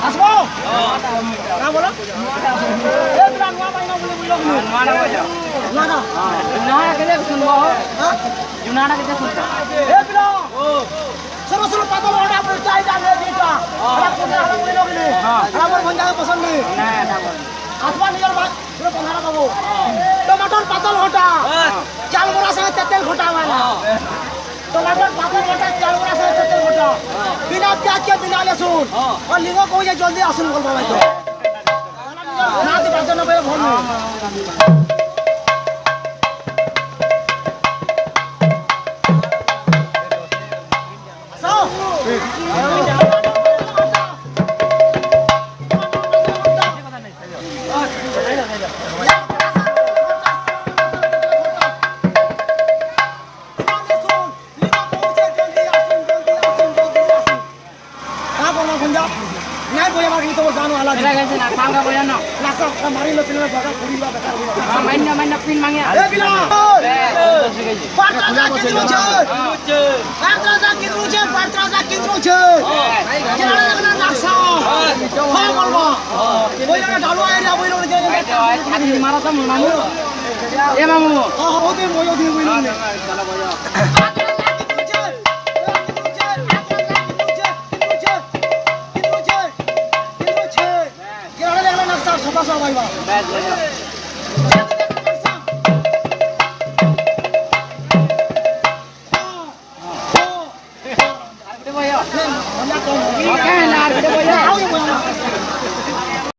আসবো না বলো এ বিলা নোয়া বাইনা বলে বললো নোয়াটা বাজা নোয়াটা নোয়াটা কেটে শুনবো হ্যাঁ জুনাটা কেটে শুনবো এ বিলা ও সরো সরো পাতল ওটা আপনি চাই জানে দিটা আলা কোটা আলা বলে লগলে আলা মোর বন্ধা পছন্দ নেই না না আসবা নিজের ভাই পুরো 15 পাবো টমেটোর পাতল ওটা চাল বড়া সঙ্গে তেল ঘটা वाला टमाटर पापड़ घटा चाल बड़ा से तेल घटा बिना प्याज के बिना लहसुन और लिंगो को ये जल्दी आसन बोल बाबा तो ना दी बात ना भाई भोल में सो नहीं बोया बाकी तो जानो अलग है कैसे ना काम का बोया ना लासा हमारी लोग ने बगा पूरी बात बता हां माइना पिन मांगे ए बिना पात्रा कितरो छे पात्रा कितरो छे केना लगना लासा हां बोलबो बोइलो ना डालो एरिया बोइलो ने खाली मारा त मामू ए मामू हां ओदे मोयो दे बोइलो ने चला बोया Sapa sapa, Pak.